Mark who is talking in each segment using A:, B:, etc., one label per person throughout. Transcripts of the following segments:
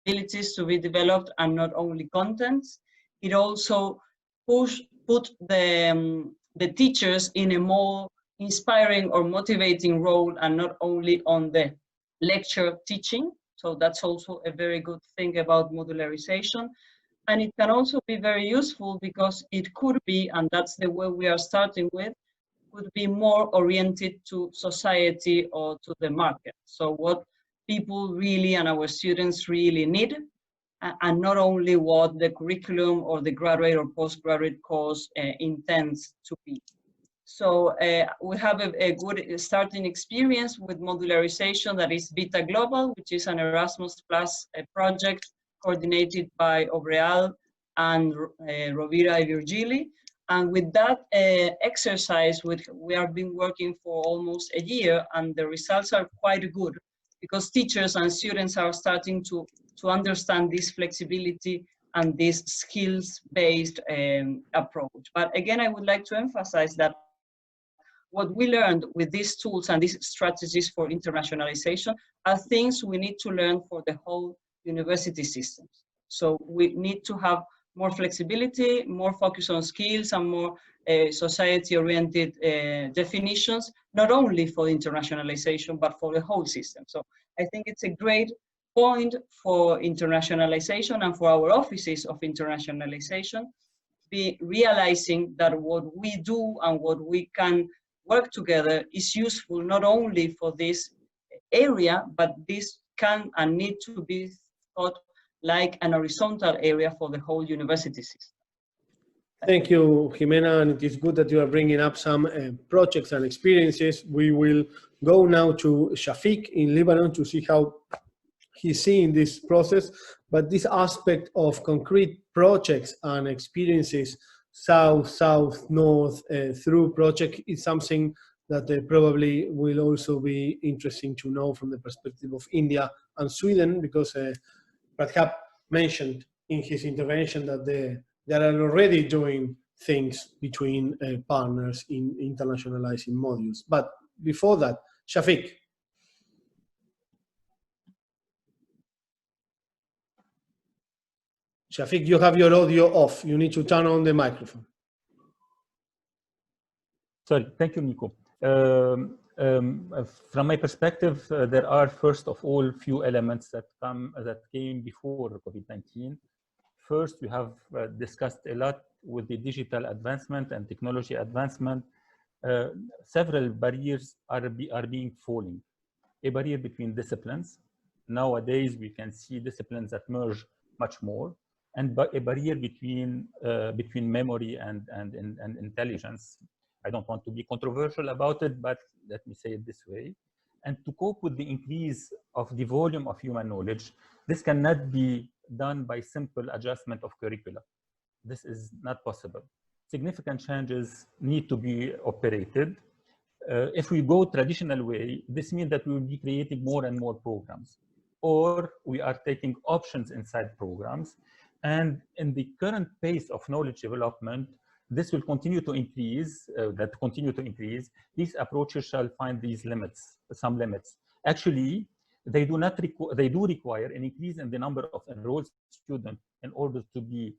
A: abilities to be developed and not only contents. It also put the teachers in a more inspiring or motivating role and not only on the lecture teaching. So that's also a very good thing about modularization. And it can also be very useful because it could be, and that's the way we are starting with, could be more oriented to society or to the market. So what people really and our students really need, and not only what the curriculum or the graduate or postgraduate course intends to be. So we have a good starting experience with modularization that is Vita Global, which is an Erasmus Plus project coordinated by Obreal and Rovira and Virgili. And with that exercise, we have been working for almost a year, and the results are quite good because teachers and students are starting to understand this flexibility and this skills-based approach. But again, I would like to emphasize that what we learned with these tools and these strategies for internationalization are things we need to learn for the whole university systems. So we need to have more flexibility, more focus on skills, and more society-oriented definitions, not only for internationalization, but for the whole system. So I think it's a great point for internationalization and for our offices of internationalization, be realizing that what we do and what we can work together is useful not only for this area, but this can and need to be thought like an horizontal area for the whole university system.
B: Thank you, Jimena, and it is good that you are bringing up some projects and experiences. We will go now to Shafiq in Lebanon to see how he's seeing this process, but this aspect of concrete projects and experiences, south, south, north, through project is something that probably will also be interesting to know from the perspective of India and Sweden, because Pratap mentioned in his intervention that they are already doing things between partners in internationalizing modules. But before that, Shafiq. Shafiq, you have your audio off. You need to turn on the microphone.
C: Sorry, thank you, Nico. From my perspective, there are first of all few elements that came before COVID-19. First, we have discussed a lot with the digital advancement and technology advancement. Several barriers are being falling. A barrier between disciplines. Nowadays, we can see disciplines that merge much more, and a barrier between memory and intelligence. I don't want to be controversial about it, but let me say it this way. And to cope with the increase of the volume of human knowledge, this cannot be done by simple adjustment of curricula. This is not possible. Significant changes need to be operated. If we go traditional way, this means that we will be creating more and more programs, or we are taking options inside programs. And in the current pace of knowledge development, this will continue to increase, these approaches shall find these limits, some limits. Actually, they do require an increase in the number of enrolled students in order to be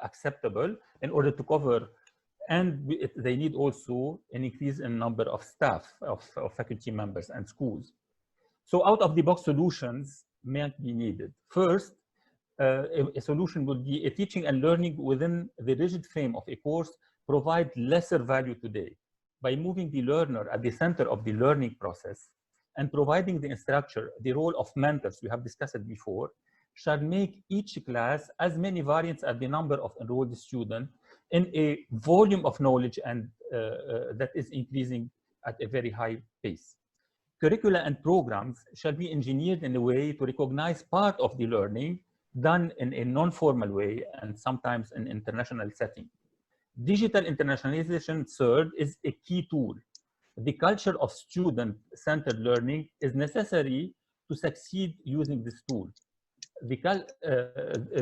C: acceptable, in order to cover, and they need also an increase in number of staff, of faculty members and schools. So out-of-the-box solutions may be needed. First, a solution would be a teaching and learning within the rigid frame of a course provide lesser value today. By moving the learner at the center of the learning process and providing the instructor the role of mentors, we have discussed it before, shall make each class as many variants as the number of enrolled students in a volume of knowledge and that is increasing at a very high pace. Curricula and programs shall be engineered in a way to recognize part of the learning done in a non-formal way and sometimes in international setting. Digital internationalization, third, is a key tool. The culture of student-centered learning is necessary to succeed using this tool.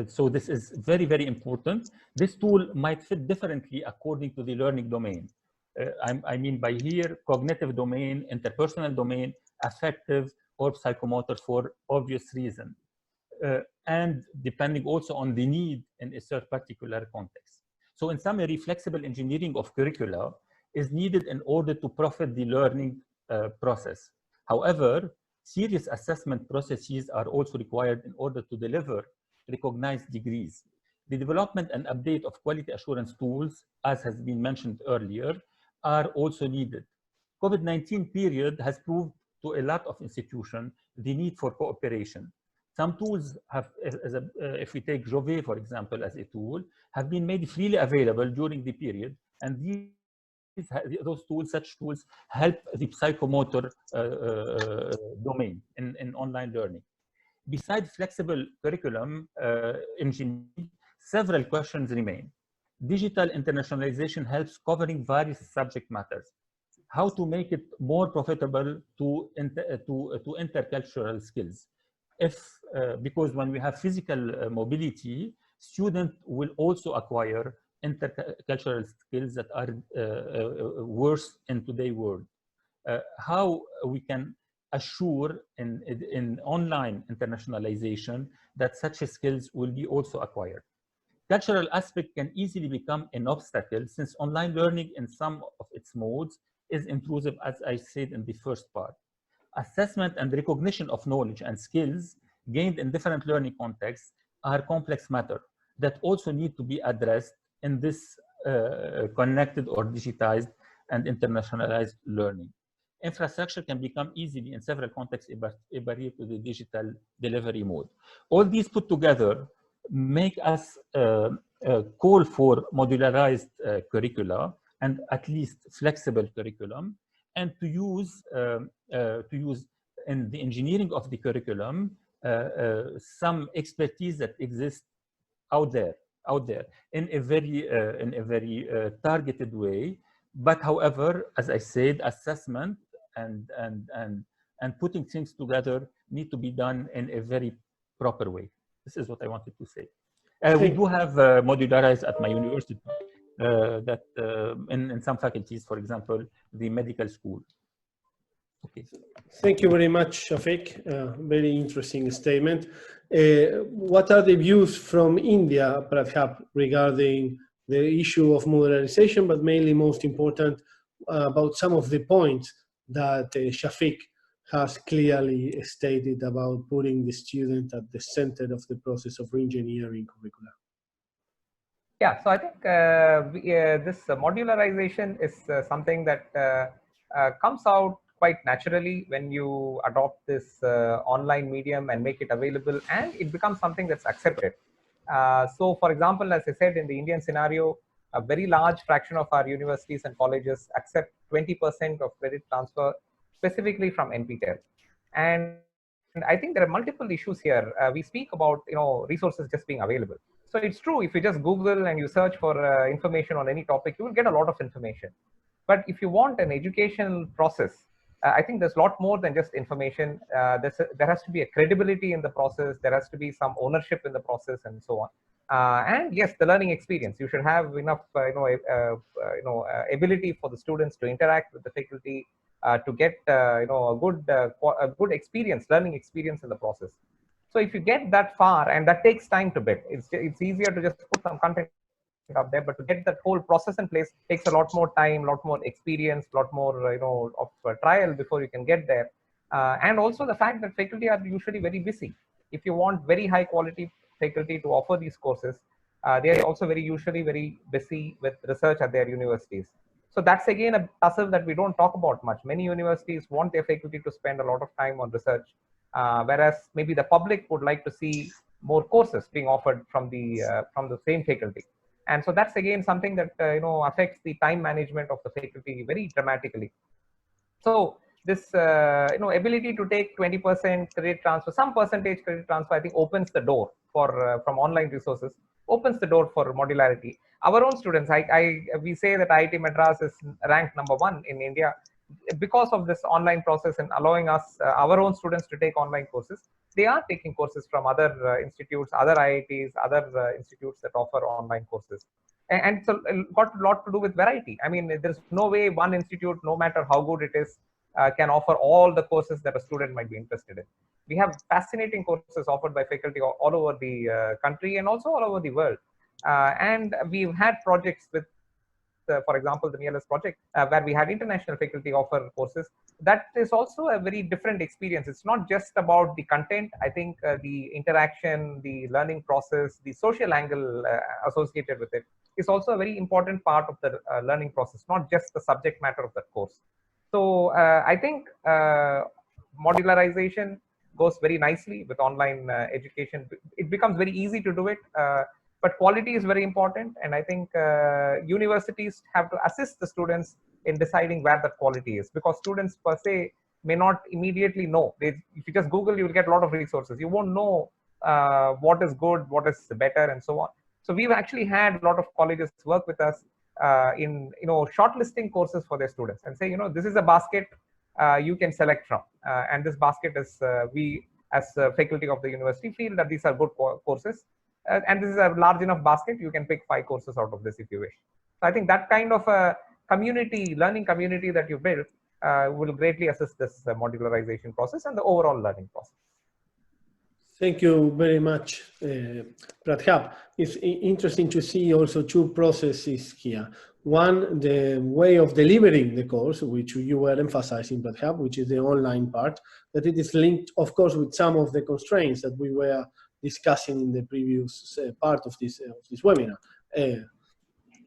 C: So this is very, very important. This tool might fit differently according to the learning domain. I mean by here, cognitive domain, interpersonal domain, affective, or psychomotor for obvious reason. and depending also on the need in a certain particular context. So in summary, flexible engineering of curricula is needed in order to profit the learning process. However, serious assessment processes are also required in order to deliver recognized degrees. The development and update of quality assurance tools, as has been mentioned earlier, are also needed. COVID-19 period has proved to a lot of institutions the need for cooperation. Some tools have, if we take Jove, for example, as a tool, have been made freely available during the period, and those tools, such tools, help the psychomotor domain in online learning. Besides flexible curriculum engineering, several questions remain. Digital internationalization helps covering various subject matters. How to make it more profitable to intercultural skills? Because when we have physical mobility, students will also acquire intercultural skills that are worse in today's world. How we can assure in online internationalization that such skills will be also acquired. Cultural aspect can easily become an obstacle since online learning in some of its modes is intrusive, as I said in the first part. Assessment and recognition of knowledge and skills gained in different learning contexts are complex matter that also need to be addressed in this connected or digitized and internationalized learning. Infrastructure can become easily in several contexts a barrier to the digital delivery mode. All these put together make us call for modularized curricula and at least flexible curriculum, and to use in the engineering of the curriculum some expertise that exists out there in a very targeted way. But however, as I said, assessment and putting things together need to be done in a very proper way. This is what I wanted to say. We do have modularized at my university that in some faculties, for example, the medical school. Okay.
B: Thank you very much, Shafiq. Very interesting statement. What are the views from India, perhaps, regarding the issue of modularization, but mainly most important about some of the points that Shafiq has clearly stated about putting the student at the center of the process of re-engineering curricula?
D: Yeah, so I think this modularization is something that comes out quite naturally when you adopt this online medium and make it available, and it becomes something that's accepted. So, for example, as I said, in the Indian scenario, a very large fraction of our universities and colleges accept 20% of credit transfer specifically from NPTEL. And I think there are multiple issues here. We speak about resources just being available. So it's true, if you just Google and you search for information on any topic, you will get a lot of information. But if you want an educational process, I think there's a lot more than just information. There has to be a credibility in the process. There has to be some ownership in the process, and so on. And yes, the learning experience. You should have enough, ability for the students to interact with the faculty, to get a good experience, learning experience in the process. So if you get that far, and that takes time to build, it's easier to just put some content up there, but to get that whole process in place takes a lot more time, a lot more experience, a lot more trial before you can get there. And also the fact that faculty are usually very busy. If you want very high quality faculty to offer these courses, they are also usually very busy with research at their universities. So that's again a tussle that we don't talk about much. Many universities want their faculty to spend a lot of time on research, whereas maybe the public would like to see more courses being offered from the same faculty. And so that's again something that affects the time management of the faculty very dramatically. So this ability to take 20% credit transfer, some percentage credit transfer, I think opens the door for from online resources, opens the door for modularity. Our own students, we say that IIT Madras is ranked #1 in India because of this online process and allowing us, our own students, to take online courses. They are taking courses from other institutes, other IITs, other institutes that offer online courses. And so got a lot to do with variety. I mean, there's no way one institute, no matter how good it is, can offer all the courses that a student might be interested in. We have fascinating courses offered by faculty all over the country and also all over the world. And we've had projects with, for example, the MELS project, where we had international faculty offer courses. That is also a very different experience. It's not just about the content. I think the interaction, the learning process, the social angle associated with it is also a very important part of the learning process, not just the subject matter of the course. So I think modularization goes very nicely with online education. It becomes very easy to do it. But quality is very important, and I think universities have to assist the students in deciding where that quality is, because students per se may not immediately know. If you just Google, you'll get a lot of resources. You won't know what is good, what is better, and so on. So we've actually had a lot of colleges work with us in shortlisting courses for their students and say, this is a basket you can select from, and this basket is we as faculty of the university feel that these are good courses. And this is a large enough basket, you can pick 5 courses out of this if you wish. So I think that kind of a community, learning community that you build will greatly assist this modularization process and the overall learning process.
B: Thank you very much, Pratap. It's interesting to see also 2 processes here. One, the way of delivering the course, which you were emphasizing, Pratap, which is the online part, that it is linked, of course, with some of the constraints that we were discussing in the previous part of this webinar,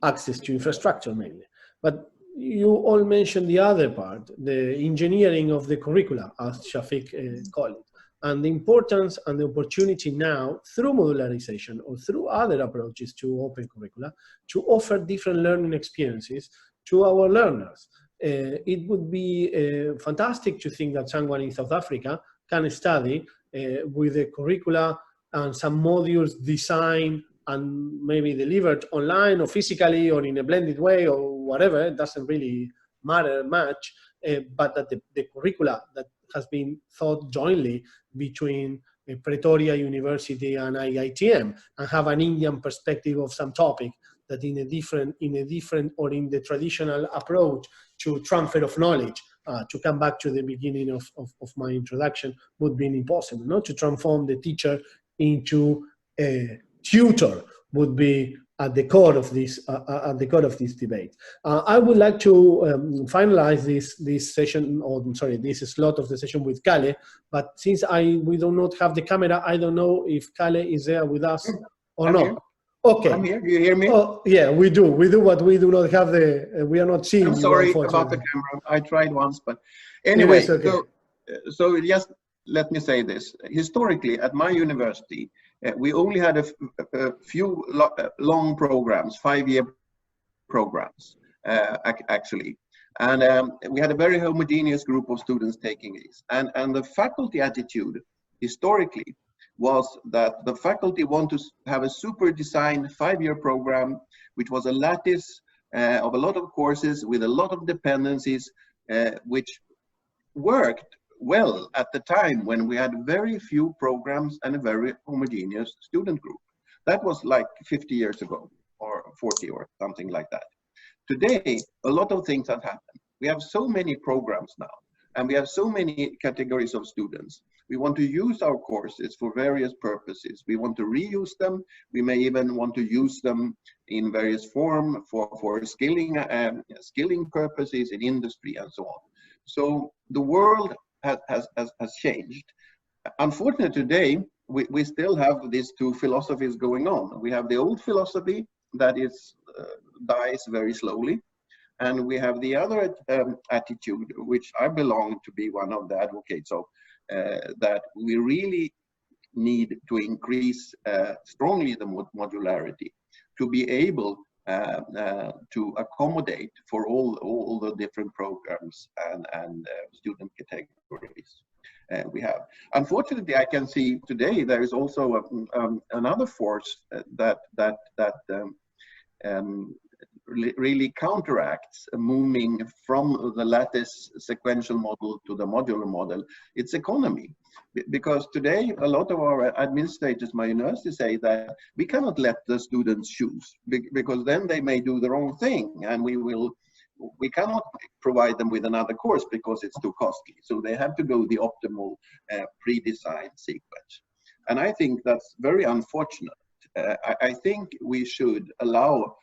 B: access to infrastructure mainly. But you all mentioned the other part, the engineering of the curricula, as Shafiq called it, and the importance and the opportunity now through modularization or through other approaches to open curricula to offer different learning experiences to our learners. It would be fantastic to think that someone in South Africa can study with a curricula and some modules designed and maybe delivered online or physically or in a blended way or whatever. It doesn't really matter much, but that the curricula that has been thought jointly between Pretoria University and IITM and have an Indian perspective of some topic that in a different or in the traditional approach to transfer of knowledge, to come back to the beginning of my introduction, would be impossible. Not to transform the teacher into a tutor would be at the core of this debate. I would like to finalize this session, or I'm sorry, this slot of the session with Kale. But since we do not have the camera, I don't know if Kale is there with us or not.
E: Here.
B: Okay.
E: I'm here. Do you hear me?
B: Oh, yeah, we do. We do, but we do not have the. We are not seeing.
E: I'm sorry
B: you,
E: about the camera. I tried once, but anyway.
B: Okay.
E: So just let me say this. Historically, at my university, we only had a few long programs, 5-year programs, actually. And we had a very homogeneous group of students taking these. And the faculty attitude, historically, was that the faculty want to have a super designed 5-year program, which was a lattice of a lot of courses with a lot of dependencies, which worked well at the time when we had very few programs and a very homogeneous student group. That was like 50 years ago or 40 or something like that. Today, a lot of things have happened. We have so many programs now, and we have so many categories of students. We want to use our courses for various purposes. We want to reuse them. We may even want to use them in various forms for skilling purposes in industry and so on. So the world has changed. Unfortunately, today, we still have these 2 philosophies going on. We have the old philosophy that dies very slowly. And we have the other attitude, which I belong to be one of the advocates of, that we really need to increase strongly the modularity to be able to accommodate for all the different programs and student categories we have. Unfortunately, I can see today there is also another force that really counteracts moving from the lattice sequential model to the modular model. It's economy. Because today, a lot of our administrators, my university, say that we cannot let the students choose, because then they may do the wrong thing, and we will we cannot provide them with another course because it's too costly. So they have to go the optimal pre-designed sequence. And I think that's very unfortunate. I think we should allow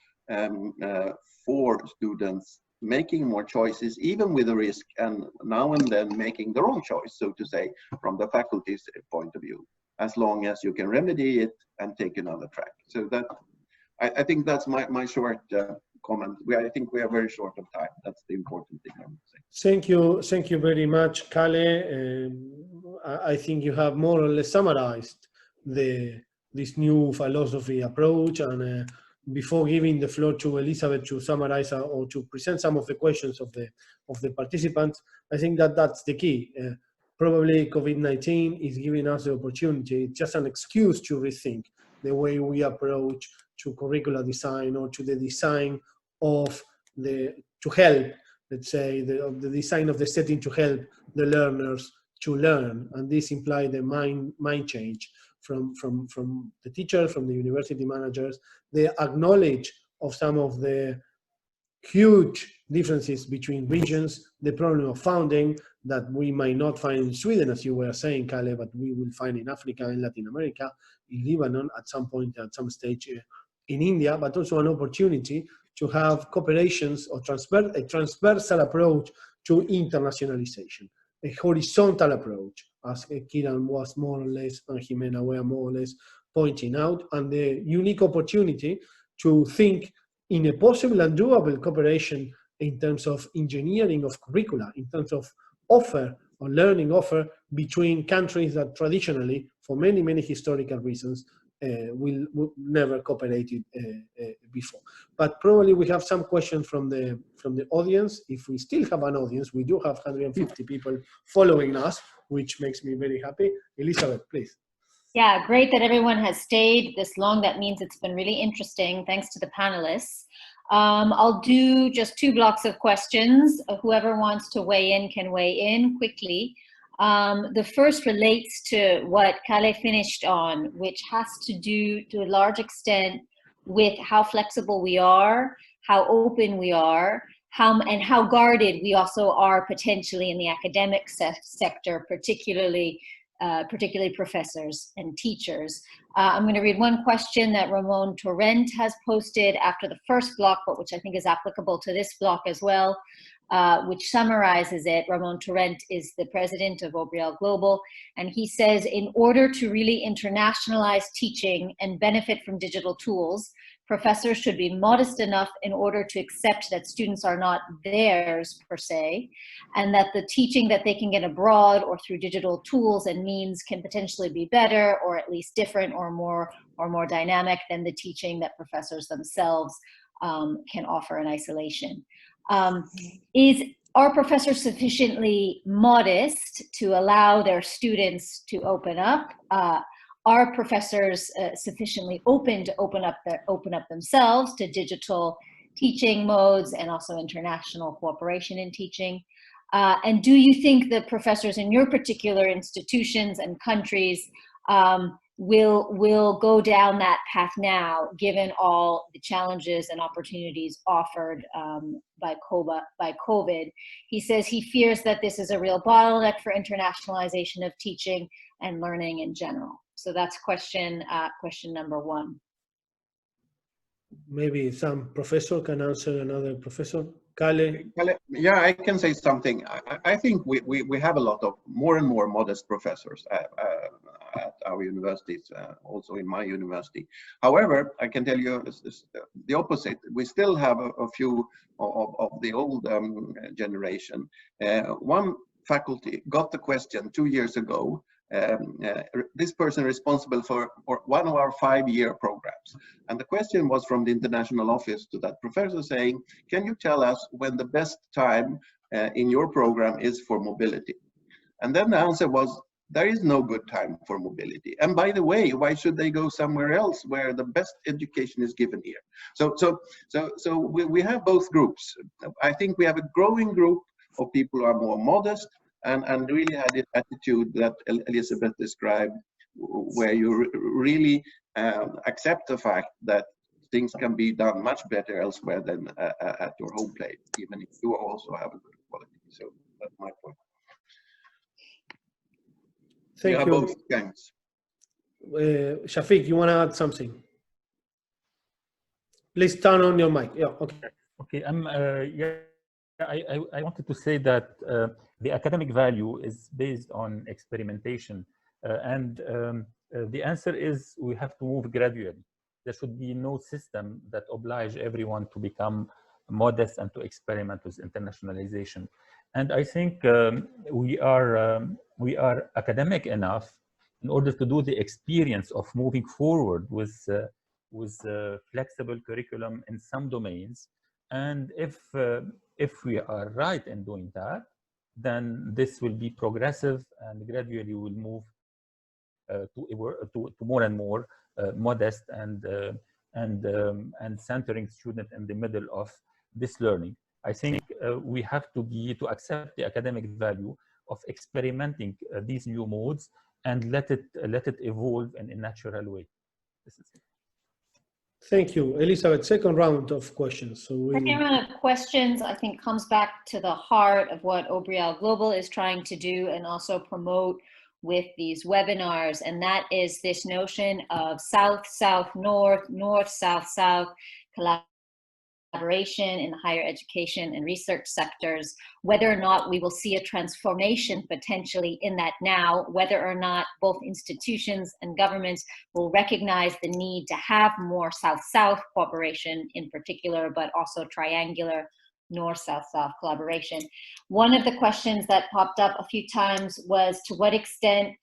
E: for students making more choices, even with a risk, and now and then making the wrong choice, so to say, from the faculty's point of view, as long as you can remedy it and take another track. So that, I think that's my short comment. I think we are very short of time. That's the important thing I would say.
B: Thank you very much, Kalle. I think you have more or less summarized this new philosophy approach. And before giving the floor to Elizabeth to summarize or to present some of the questions of the participants, I think that that's the key. Probably COVID-19 is giving us the opportunity. It's just an excuse to rethink the way we approach to curricular design, or to the design of to help, let's say, the design of the setting to help the learners to learn. And this implies the mind change from the teachers, from the university managers. They acknowledge of some of the huge differences between regions, the problem of funding that we might not find in Sweden, as you were saying, Kalle, but we will find in Africa, in Latin America, in Lebanon, at some point, at some stage in India, but also an opportunity to have cooperations or a transversal approach to internationalization, a horizontal approach, as Kiran was more or less, and Jimena were more or less pointing out, and the unique opportunity to think in a possible and doable cooperation in terms of engineering of curricula, in terms of offer or learning offer between countries that traditionally, for many, many historical reasons, will never cooperated before. But probably we have some questions from the audience. If we still have an audience, we do have 150 people following us, which makes me very happy. Elizabeth, please.
F: Yeah, great that everyone has stayed this long. That means it's been really interesting. Thanks to the panelists. I'll do just 2 blocks of questions. Whoever wants to weigh in can weigh in quickly. The first relates to what Kalle finished on, which has to do to a large extent with how flexible we are, how open we are, and how guarded we also are potentially in the academic sector, particularly professors and teachers. I'm going to read one question that Ramon Torrent has posted after the first block, but which I think is applicable to this block as well, which summarizes it. Ramon Torrent is the president of Obriel Global, and he says, in order to really internationalize teaching and benefit from digital tools, professors should be modest enough in order to accept that students are not theirs per se, and that the teaching that they can get abroad or through digital tools and means can potentially be better, or at least different, or more dynamic than the teaching that professors themselves can offer in isolation. Are professors sufficiently modest to allow their students to open up? Are professors sufficiently open to open up themselves to digital teaching modes and also international cooperation in teaching? And do you think that professors in your particular institutions and countries will go down that path now, given all the challenges and opportunities offered by COVID? He says he fears that this is a real bottleneck for internationalization of teaching and learning in general. So that's question number 1.
B: Maybe some professor can answer another professor. Kalle?
E: Yeah, I can say something. I think we have a lot of more and more modest professors at our universities, also in my university. However, I can tell you the opposite. We still have a few of the old generation. One faculty got the question 2 years ago. This person responsible for one of our 5-year programs. And the question was from the international office to that professor saying, can you tell us when the best time in your program is for mobility? And then the answer was, there is no good time for mobility. And by the way, why should they go somewhere else where the best education is given here? So we have both groups. I think we have a growing group of people who are more modest and really had the attitude that Elizabeth described, where you really accept the fact that things can be done much better elsewhere than at your home plate, even if you also have a good quality. So that's my point.
B: Thank you.
E: Both gangs.
B: Shafiq, you want to add something? Please turn on your mic. Yeah, okay.
C: Okay, I wanted to say that the academic value is based on experimentation, and the answer is we have to move gradually. There should be no system that oblige everyone to become modest and to experiment with internationalization. And I think we are academic enough in order to do the experience of moving forward with flexible curriculum in some domains. And if we are right in doing that, then this will be progressive and gradually will move to more and more modest and centering student in the middle of this learning. I think we have to accept the academic value of experimenting these new modes and let it evolve in a natural way. This is it.
B: Thank you, Elizabeth. Second round of questions.
F: Second round of questions, I think, comes back to the heart of what Obriel Global is trying to do and also promote with these webinars, and that is this notion of South-South-North, North-South-South collaboration in the higher education and research sectors, whether or not we will see a transformation potentially in that now, whether or not both institutions and governments will recognize the need to have more South-South cooperation in particular, but also triangular North-South-South collaboration. One of the questions that popped up a few times was to what extent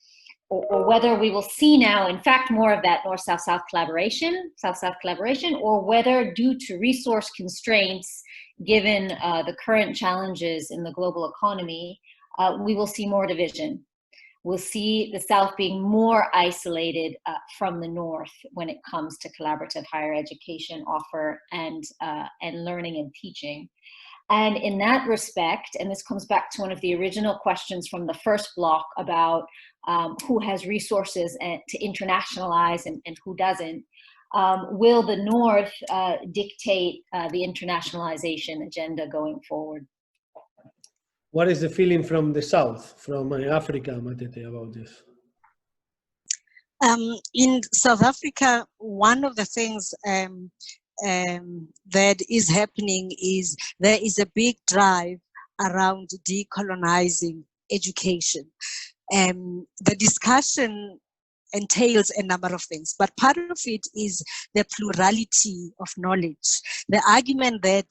F: or whether we will see now, in fact, more of that North-South-South collaboration, South-South collaboration, or whether due to resource constraints, given the current challenges in the global economy, we will see more division. We'll see the South being more isolated from the North when it comes to collaborative higher education offer and learning and teaching. And in that respect, and this comes back to one of the original questions from the first block about who has resources to internationalize and who doesn't, will the North dictate the internationalization agenda going forward?
B: What is the feeling from the South, from Africa, Matete, about this?
G: In South Africa, one of the things that is happening is there is a big drive around decolonizing education. The discussion entails a number of things, but part of it is the plurality of knowledge. The argument that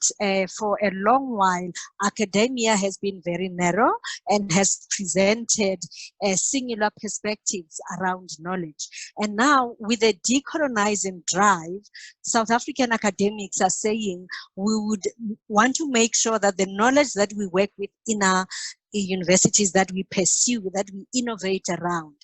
G: for a long while, academia has been very narrow and has presented singular perspectives around knowledge. And now with the decolonizing drive, South African academics are saying we would want to make sure that the knowledge that we work with in our universities, that we pursue, that we innovate around,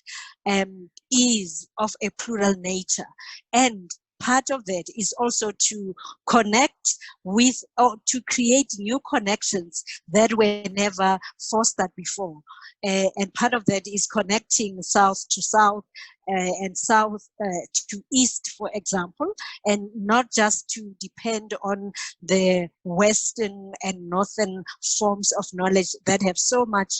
G: is of a plural nature. And part of that is also to connect with, or to create new connections that were never fostered before. And part of that is connecting South to South and South to East, for example, and not just to depend on the Western and Northern forms of knowledge that have so much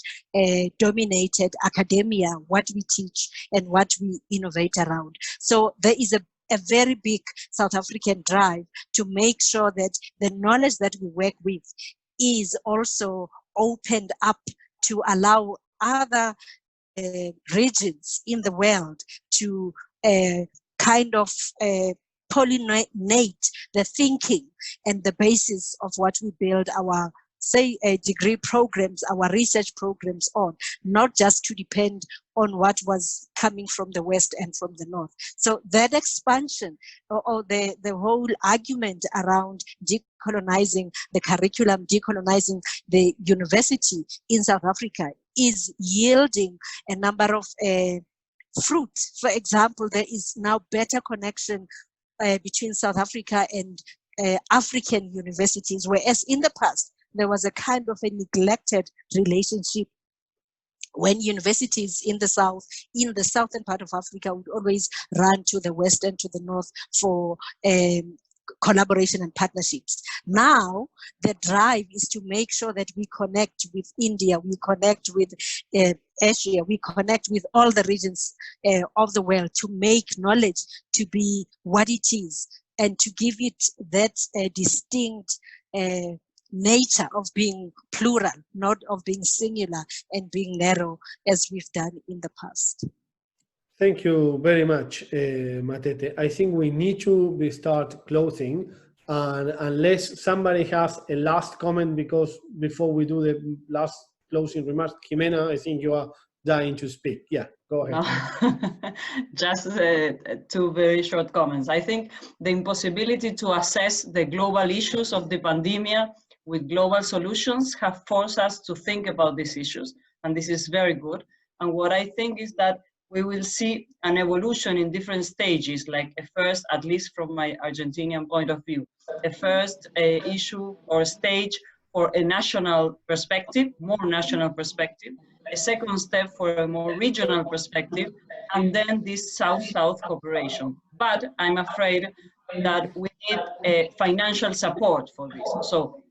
G: dominated academia, what we teach and what we innovate around. So there is a very big South African drive to make sure that the knowledge that we work with is also opened up to allow other regions in the world to kind of pollinate the thinking and the basis of what we build our, say, degree programs, our research programs on, not just to depend on what was coming from the West and from the North. So that expansion, or the whole argument around decolonizing the curriculum, decolonizing the university in South Africa is yielding a number of fruits. For example, there is now better connection between South Africa and African universities, whereas in the past, there was a kind of a neglected relationship when universities in the southern part of Africa would always run to the west and to the north for collaboration and partnerships. Now, the drive is to make sure that we connect with India, we connect with Asia, we connect with all the regions of the world to make knowledge to be what it is and to give it that distinct nature of being plural, not of being singular and being narrow as we've done in the past.
B: Thank you very much, Matete. I think we need to start closing, and unless somebody has a last comment, because before we do the last closing remarks, Jimena, I think you are dying to speak. Yeah, go ahead.
A: Just two very short comments. I think the impossibility to assess the global issues of the pandemic with global solutions have forced us to think about these issues, and this is very good. And what I think is that we will see an evolution in different stages, like a first, at least from my Argentinian point of view, a first issue or stage for a national perspective, more national perspective, a second step for a more regional perspective, and then this South-South cooperation. But I'm afraid that we need financial support for this. So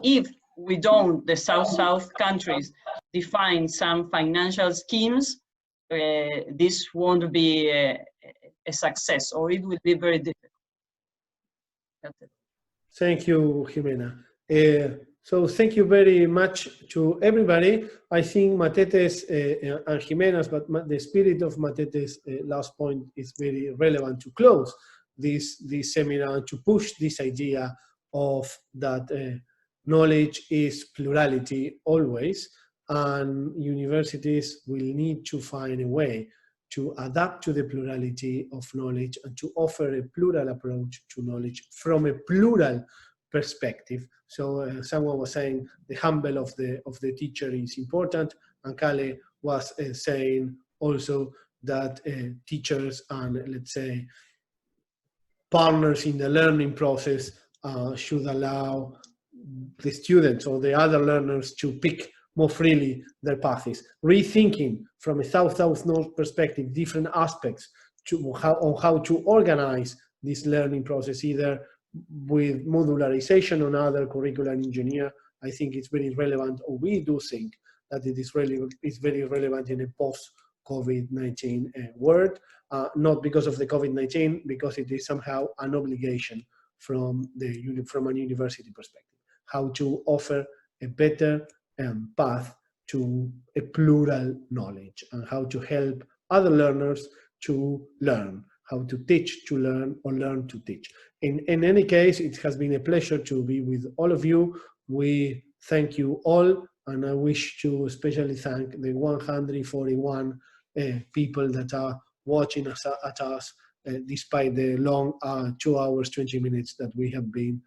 A: if we don't, the South-South countries, define some financial schemes, this won't be a success, or it will be very difficult. That's it.
B: Thank you, Jimena. So thank you very much to everybody. I think Matete's and Jimena's, but the spirit of Matete's last point is very relevant to close this seminar, to push this idea of that knowledge is plurality always, and universities will need to find a way to adapt to the plurality of knowledge and to offer a plural approach to knowledge from a plural perspective. So someone was saying the humble of the teacher is important, and Kale was saying also that teachers and, let's say, partners in the learning process should allow the students or the other learners to pick more freely their paths. Rethinking from a South-South-North perspective different aspects on how to organize this learning process, either with modularization or other curricular engineer. I think it's very relevant, or we do think that it is very relevant in a post-COVID-19 world, not because of the COVID-19, because it is somehow an obligation from a university perspective, how to offer a better path to a plural knowledge, and how to help other learners to learn, how to teach to learn or learn to teach. In any case, it has been a pleasure to be with all of you. We thank you all, and I wish to especially thank the 141 people that are watching us despite the long 2 hours, 20 minutes that we have been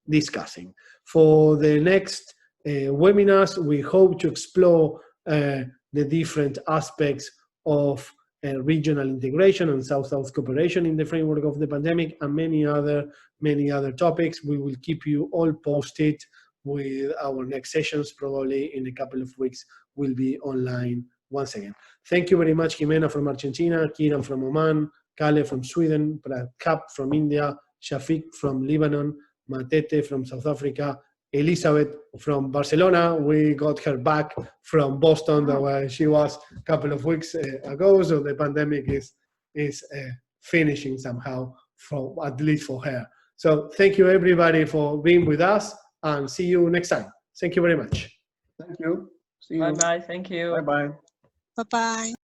B: discussing. For the next webinars, we hope to explore the different aspects of regional integration and South-South cooperation in the framework of the pandemic, and many other topics. We will keep you all posted with our next sessions. Probably in a couple of weeks we'll be online once again. Thank you very much, Jimena from Argentina, Kiran from Oman, Kale from Sweden, Pratap from India, Shafiq from Lebanon, Matete from South Africa, Elizabeth from Barcelona. We got her back from Boston, where she was a couple of weeks ago, so the pandemic is finishing somehow, at least for her. So thank you everybody for being with us, and see you next time. Thank you very much.
E: Thank you. See you.
A: Bye-bye. Thank you.
E: Bye-bye.
G: Bye-bye.